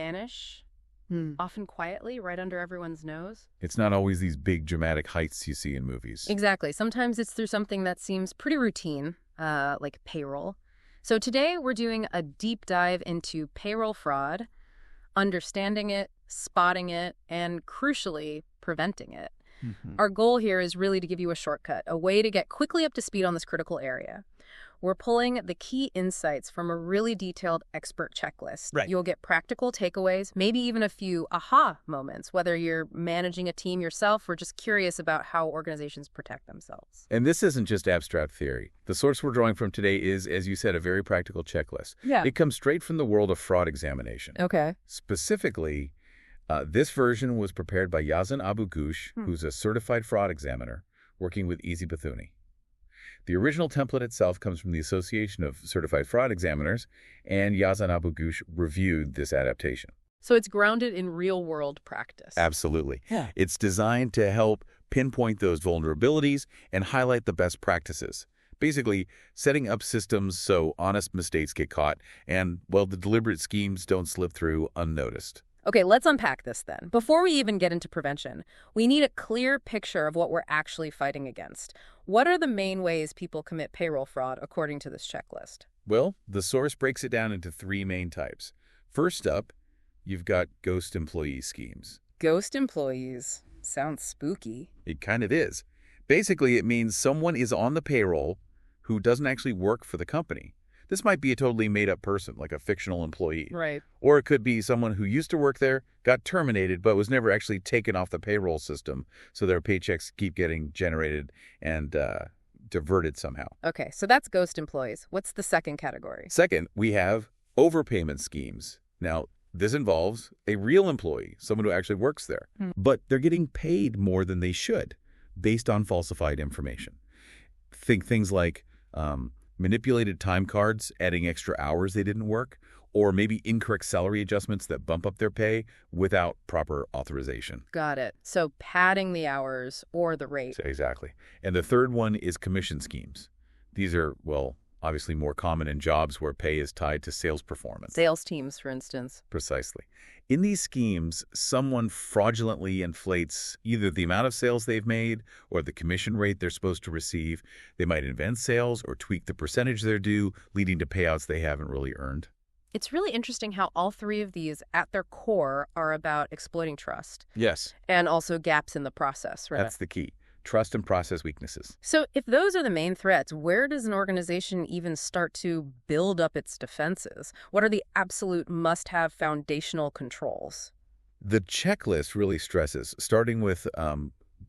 vanish, often quietly, right under everyone's nose. It's not always these big dramatic heights you see in movies. Exactly. Sometimes it's through something that seems pretty routine, like payroll. So today we're doing a deep dive into payroll fraud, understanding it, spotting it, and crucially, preventing it. Our goal here is really to give you a shortcut, a way to get quickly up to speed on this critical area. We're pulling the key insights from a really detailed expert checklist. Right. You'll get practical takeaways, maybe even a few aha moments, whether you're managing a team yourself or just curious about how organizations protect themselves. And this isn't just abstract theory. The source we're drawing from today is, as you said, a very practical checklist. Yeah. It comes straight from the world of fraud examination. Okay. Specifically, this version was prepared by Yazan Abu-Ghosh, who's a certified fraud examiner working with EasyPathUni. The original template itself comes from the Association of Certified Fraud Examiners, and Yazan Abu-Ghosh reviewed this adaptation. So it's grounded in real-world practice. Absolutely. Yeah. It's designed to help pinpoint those vulnerabilities and highlight the best practices. Basically, setting up systems so honest mistakes get caught and, well, the deliberate schemes don't slip through unnoticed. Okay, let's unpack this then. Before we even get into prevention, we need a clear picture of what we're actually fighting against. What are the main ways people commit payroll fraud according to this checklist? Well, the source breaks it down into three main types. First up, you've got ghost employee schemes. Ghost employees. Sounds spooky. It kind of is. Basically, it means someone is on the payroll who doesn't actually work for the company. This might be a totally made-up person, like a fictional employee. Right. Or it could be someone who used to work there, got terminated, but was never actually taken off the payroll system, so their paychecks keep getting generated and diverted somehow. Okay, so that's ghost employees. What's the second category? Second, we have overpayment schemes. Now, this involves a real employee, someone who actually works there, but they're getting paid more than they should based on falsified information. Think things like manipulated time cards, adding extra hours they didn't work, or maybe incorrect salary adjustments that bump up their pay without proper authorization. Got it. So padding the hours or the rate. Exactly. And the third one is commission schemes. These are, well, obviously more common in jobs where pay is tied to sales performance. Sales teams, for instance. Precisely. In these schemes, someone fraudulently inflates either the amount of sales they've made or the commission rate they're supposed to receive. They might invent sales or tweak the percentage they're due, leading to payouts they haven't really earned. It's really interesting how all three of these, at their core, are about exploiting trust. Yes. And also gaps in the process, right? That's the key. Trust and process weaknesses. So if those are the main threats, where does an organization even start to build up its defenses? What are the absolute must-have foundational controls? The checklist really stresses, starting with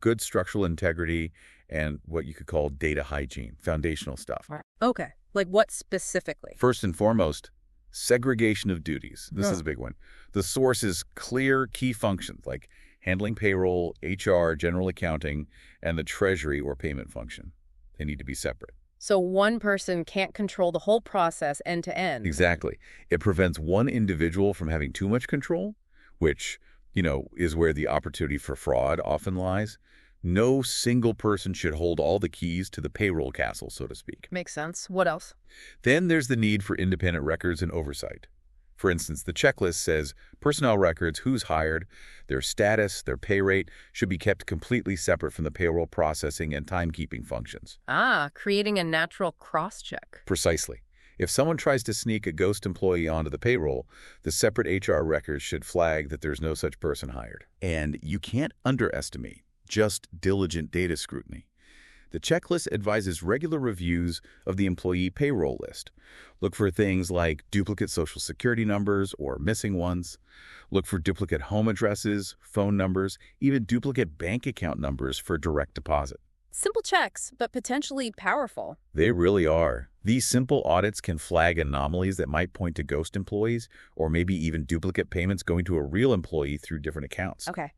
good structural integrity and what you could call data hygiene, foundational stuff. Okay. Like what specifically? First and foremost, segregation of duties. This is a big one. The source is clear key functions like handling payroll, HR, general accounting, and the treasury or payment function. They need to be separate. So one person can't control the whole process end to end. Exactly. It prevents one individual from having too much control, which, is where the opportunity for fraud often lies. No single person should hold all the keys to the payroll castle, so to speak. Makes sense. What else? Then there's the need for independent records and oversight. For instance, the checklist says personnel records, who's hired, their status, their pay rate, should be kept completely separate from the payroll processing and timekeeping functions. Creating a natural cross-check. Precisely. If someone tries to sneak a ghost employee onto the payroll, the separate HR records should flag that there's no such person hired. And you can't underestimate just diligent data scrutiny. The checklist advises regular reviews of the employee payroll list. Look for things like duplicate Social Security numbers or missing ones. Look for duplicate home addresses, phone numbers, even duplicate bank account numbers for direct deposit. Simple checks, but potentially powerful. They really are. These simple audits can flag anomalies that might point to ghost employees or maybe even duplicate payments going to a real employee through different accounts. Okay.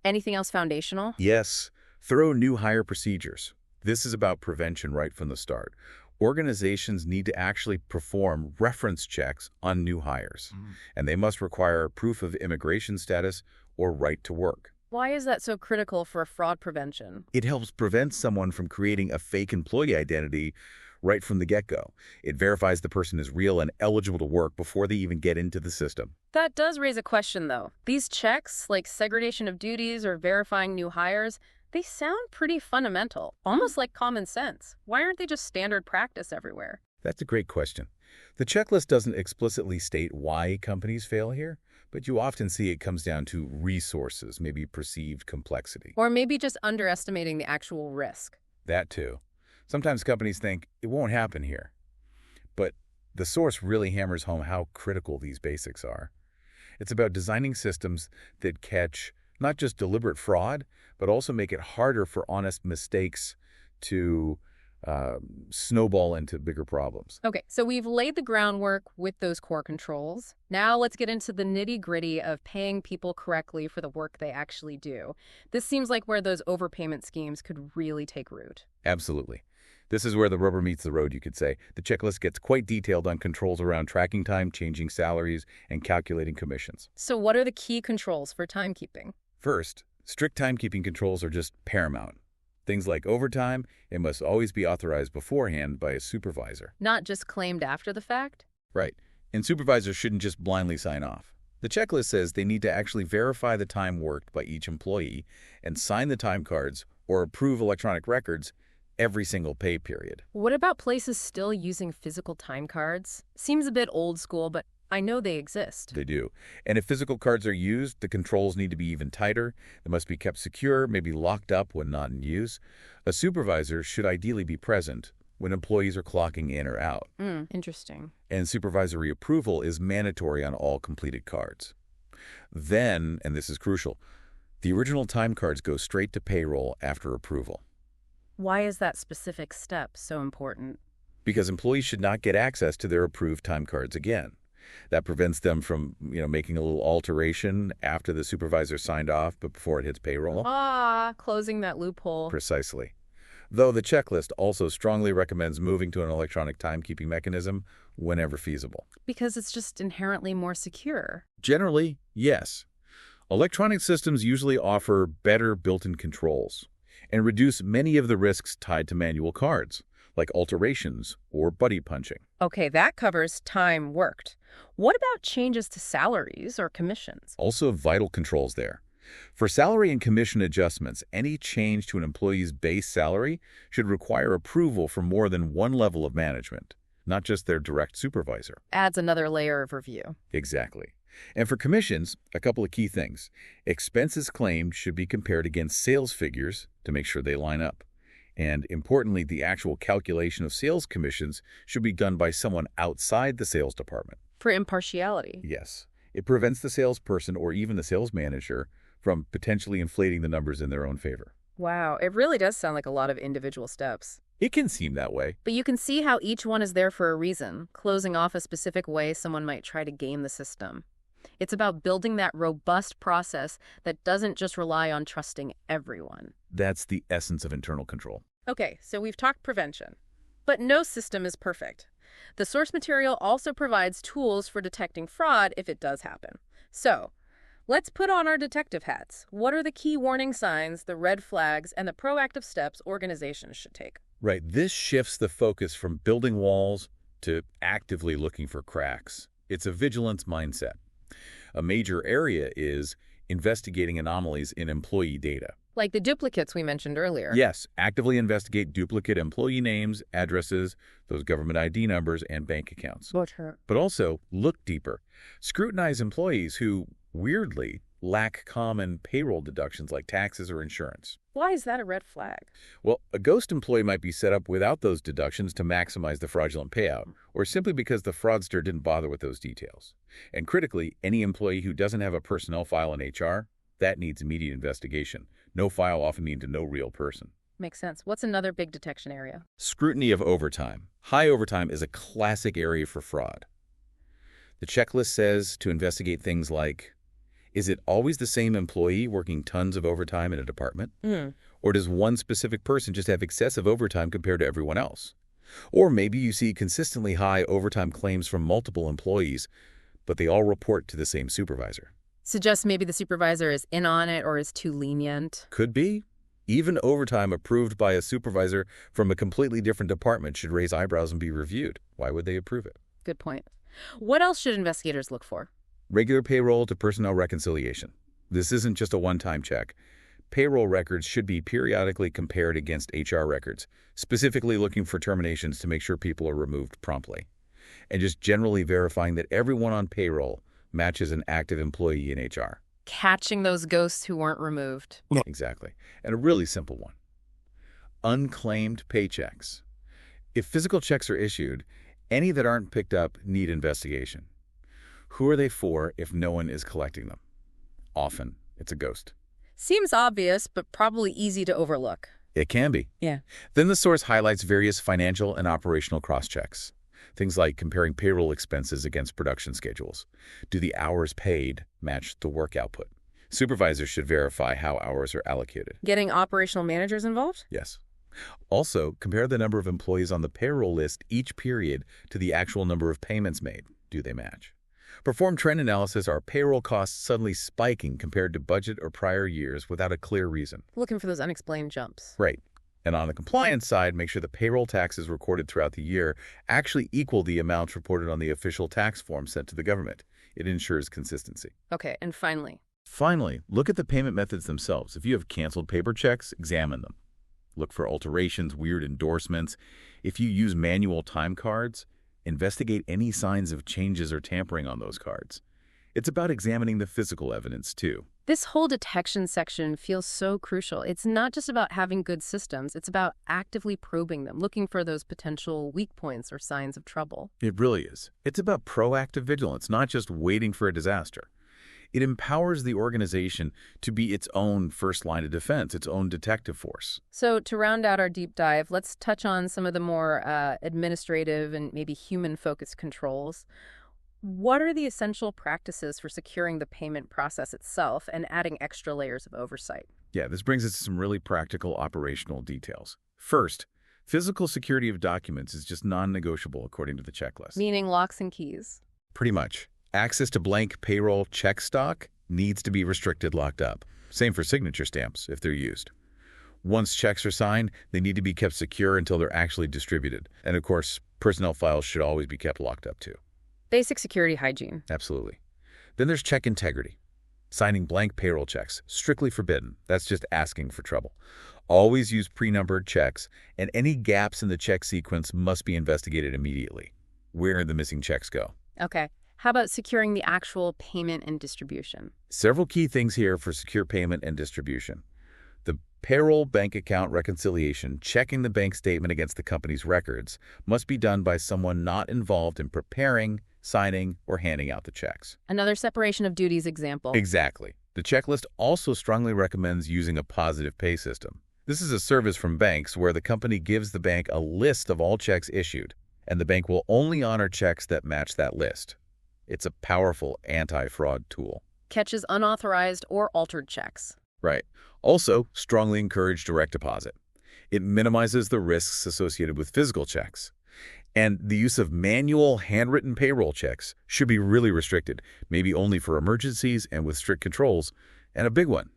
Anything else foundational? Yes. Thorough new hire procedures. This is about prevention right from the start. Organizations need to actually perform reference checks on new hires, and they must require proof of immigration status or right to work. Why is that so critical for fraud prevention? It helps prevent someone from creating a fake employee identity right from the get-go. It verifies the person is real and eligible to work before they even get into the system. That does raise a question, though. These checks, like segregation of duties or verifying new hires, they sound pretty fundamental, almost like common sense. Why aren't they just standard practice everywhere? That's a great question. The checklist doesn't explicitly state why companies fail here, but you often see it comes down to resources, maybe perceived complexity. Or maybe just underestimating the actual risk. That too. Sometimes companies think it won't happen here. But the source really hammers home how critical these basics are. It's about designing systems that catch not just deliberate fraud, but also make it harder for honest mistakes to snowball into bigger problems. Okay, so we've laid the groundwork with those core controls. Now let's get into the nitty-gritty of paying people correctly for the work they actually do. This seems like where those overpayment schemes could really take root. Absolutely. This is where the rubber meets the road, you could say. The checklist gets quite detailed on controls around tracking time, changing salaries, and calculating commissions. So what are the key controls for timekeeping? First, strict timekeeping controls are just paramount. Things like overtime, it must always be authorized beforehand by a supervisor. Not just claimed after the fact? Right. And supervisors shouldn't just blindly sign off. The checklist says they need to actually verify the time worked by each employee and sign the time cards or approve electronic records every single pay period. What about places still using physical time cards? Seems a bit old school, but I know they exist. They do. And if physical cards are used, the controls need to be even tighter. They must be kept secure, maybe locked up when not in use. A supervisor should ideally be present when employees are clocking in or out. Interesting. And supervisory approval is mandatory on all completed cards. Then, and this is crucial, the original time cards go straight to payroll after approval. Why is that specific step so important? Because employees should not get access to their approved time cards again. That prevents them from, making a little alteration after the supervisor signed off, but before it hits payroll. Closing that loophole. Precisely. Though the checklist also strongly recommends moving to an electronic timekeeping mechanism whenever feasible. Because it's just inherently more secure. Generally, yes. Electronic systems usually offer better built-in controls and reduce many of the risks tied to manual cards, like alterations or buddy punching. Okay, that covers time worked. What about changes to salaries or commissions? Also vital controls there. For salary and commission adjustments, any change to an employee's base salary should require approval from more than one level of management, not just their direct supervisor. Adds another layer of review. Exactly. And for commissions, a couple of key things. Expenses claimed should be compared against sales figures to make sure they line up. And importantly, the actual calculation of sales commissions should be done by someone outside the sales department. For impartiality. Yes. It prevents the salesperson or even the sales manager from potentially inflating the numbers in their own favor. Wow, it really does sound like a lot of individual steps. It can seem that way. But you can see how each one is there for a reason, closing off a specific way someone might try to game the system. It's about building that robust process that doesn't just rely on trusting everyone. That's the essence of internal control. Okay, so we've talked prevention. But no system is perfect. The source material also provides tools for detecting fraud if it does happen. So, let's put on our detective hats. What are the key warning signs, the red flags, and the proactive steps organizations should take? Right. This shifts the focus from building walls to actively looking for cracks. It's a vigilance mindset. A major area is investigating anomalies in employee data. Like the duplicates we mentioned earlier. Yes, actively investigate duplicate employee names, addresses, those government ID numbers, and bank accounts. But also look deeper. Scrutinize employees who, weirdly, lack common payroll deductions like taxes or insurance. Why is that a red flag? Well, a ghost employee might be set up without those deductions to maximize the fraudulent payout, or simply because the fraudster didn't bother with those details. And critically, any employee who doesn't have a personnel file in HR, that needs immediate investigation. No file often means no real person. Makes sense. What's another big detection area? Scrutiny of overtime. High overtime is a classic area for fraud. The checklist says to investigate things like, is it always the same employee working tons of overtime in a department? Or does one specific person just have excessive overtime compared to everyone else? Or maybe you see consistently high overtime claims from multiple employees, but they all report to the same supervisor. Suggest maybe the supervisor is in on it or is too lenient. Could be. Even overtime approved by a supervisor from a completely different department should raise eyebrows and be reviewed. Why would they approve it? Good point. What else should investigators look for? Regular payroll to personnel reconciliation. This isn't just a one-time check. Payroll records should be periodically compared against HR records, specifically looking for terminations to make sure people are removed promptly. And just generally verifying that everyone on payroll matches an active employee in HR. Catching those ghosts who weren't removed. Exactly. And a really simple one. Unclaimed paychecks. If physical checks are issued, any that aren't picked up need investigation. Who are they for if no one is collecting them? Often, it's a ghost. Seems obvious, but probably easy to overlook. It can be. Yeah. Then the source highlights various financial and operational cross-checks. Things like comparing payroll expenses against production schedules. Do the hours paid match the work output? Supervisors should verify how hours are allocated. Getting operational managers involved? Yes. Also, compare the number of employees on the payroll list each period to the actual number of payments made. Do they match? Perform trend analysis. Are payroll costs suddenly spiking compared to budget or prior years without a clear reason? Looking for those unexplained jumps. Right. And on the compliance side, make sure the payroll taxes recorded throughout the year actually equal the amounts reported on the official tax form sent to the government. It ensures consistency. Okay, and Finally, look at the payment methods themselves. If you have canceled paper checks, examine them. Look for alterations, weird endorsements. If you use manual time cards, investigate any signs of changes or tampering on those cards. It's about examining the physical evidence, too. This whole detection section feels so crucial. It's not just about having good systems. It's about actively probing them, looking for those potential weak points or signs of trouble. It really is. It's about proactive vigilance, not just waiting for a disaster. It empowers the organization to be its own first line of defense, its own detective force. So to round out our deep dive, let's touch on some of the more administrative and maybe human-focused controls. What are the essential practices for securing the payment process itself and adding extra layers of oversight? Yeah, this brings us to some really practical operational details. First, physical security of documents is just non-negotiable according to the checklist. Meaning locks and keys? Pretty much. Access to blank payroll check stock needs to be restricted, locked up. Same for signature stamps if they're used. Once checks are signed, they need to be kept secure until they're actually distributed. And of course, personnel files should always be kept locked up too. Basic security hygiene. Absolutely. Then there's check integrity. Signing blank payroll checks, strictly forbidden. That's just asking for trouble. Always use pre-numbered checks, and any gaps in the check sequence must be investigated immediately. Where did the missing checks go? Okay. How about securing the actual payment and distribution? Several key things here for secure payment and distribution. The payroll bank account reconciliation, checking the bank statement against the company's records, must be done by someone not involved in preparing, signing, or handing out the checks. Another separation of duties example. Exactly. The checklist also strongly recommends using a positive pay system. This is a service from banks where the company gives the bank a list of all checks issued, and the bank will only honor checks that match that list. It's a powerful anti-fraud tool. Catches unauthorized or altered checks. Right. Also, strongly encourage direct deposit. It minimizes the risks associated with physical checks. And the use of manual, handwritten payroll checks should be really restricted, maybe only for emergencies and with strict controls. And a big one,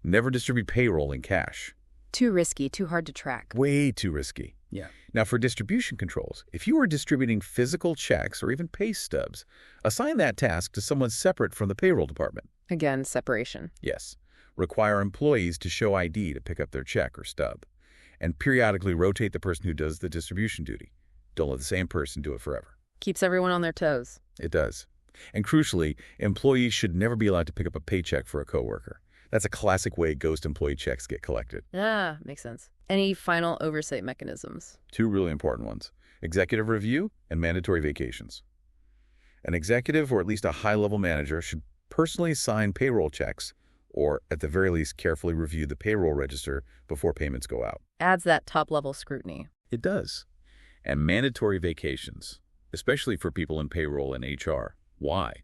never distribute payroll in cash. Too risky, too hard to track. Way too risky. Yeah. Now, for distribution controls, if you are distributing physical checks or even pay stubs, assign that task to someone separate from the payroll department. Again, separation. Yes. Require employees to show ID to pick up their check or stub. And periodically rotate the person who does the distribution duty. Don't let the same person do it forever. Keeps everyone on their toes. It does. And crucially, employees should never be allowed to pick up a paycheck for a coworker. That's a classic way ghost employee checks get collected. Ah, makes sense. Any final oversight mechanisms? Two really important ones: executive review and mandatory vacations. An executive or at least a high-level manager should personally sign payroll checks or, at the very least, carefully review the payroll register before payments go out. Adds that top-level scrutiny. It does. And mandatory vacations, especially for people in payroll and HR. Why?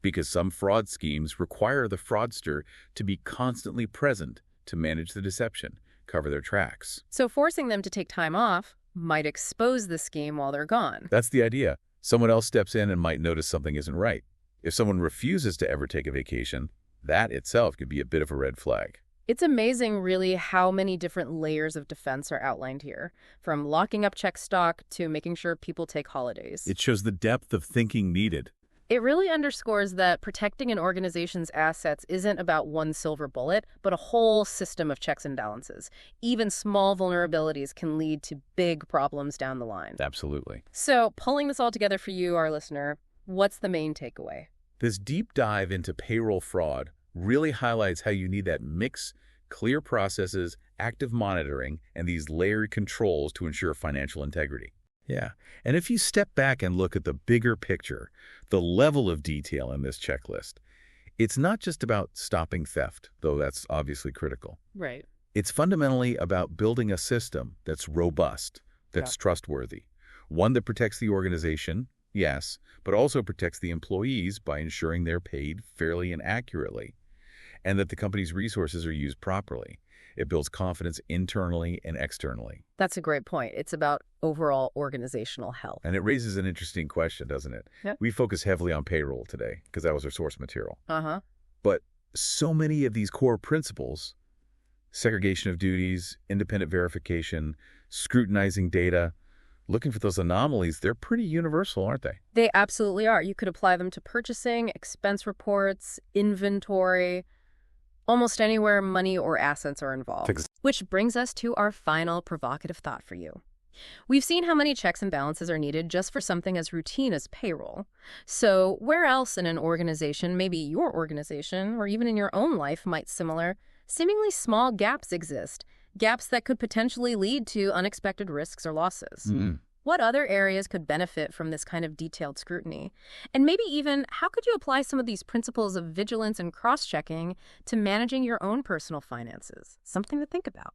Because some fraud schemes require the fraudster to be constantly present to manage the deception, cover their tracks. So forcing them to take time off might expose the scheme while they're gone. That's the idea. Someone else steps in and might notice something isn't right. If someone refuses to ever take a vacation, that itself could be a bit of a red flag. It's amazing, really, how many different layers of defense are outlined here, from locking up check stock to making sure people take holidays. It shows the depth of thinking needed. It really underscores that protecting an organization's assets isn't about one silver bullet, but a whole system of checks and balances. Even small vulnerabilities can lead to big problems down the line. Absolutely. So, pulling this all together for you, our listener, what's the main takeaway? This deep dive into payroll fraud really highlights how you need that mix, clear processes, active monitoring, and these layered controls to ensure financial integrity. Yeah, and if you step back and look at the bigger picture, the level of detail in this checklist, it's not just about stopping theft, though that's obviously critical. Right. It's fundamentally about building a system that's robust, that's trustworthy, one that protects the organization, yes, but also protects the employees by ensuring they're paid fairly and accurately, and that the company's resources are used properly. It builds confidence internally and externally. That's a great point. It's about overall organizational health. And it raises an interesting question, doesn't it? Yep. We focus heavily on payroll today because that was our source material. Uh-huh. But so many of these core principles, segregation of duties, independent verification, scrutinizing data, looking for those anomalies, they're pretty universal, aren't they? They absolutely are. You could apply them to purchasing, expense reports, inventory, almost anywhere money or assets are involved. Which brings us to our final provocative thought for you. We've seen how many checks and balances are needed just for something as routine as payroll. So where else in an organization, maybe your organization, or even in your own life might seemingly small gaps exist? Gaps that could potentially lead to unexpected risks or losses. What other areas could benefit from this kind of detailed scrutiny? And maybe even, how could you apply some of these principles of vigilance and cross-checking to managing your own personal finances? Something to think about.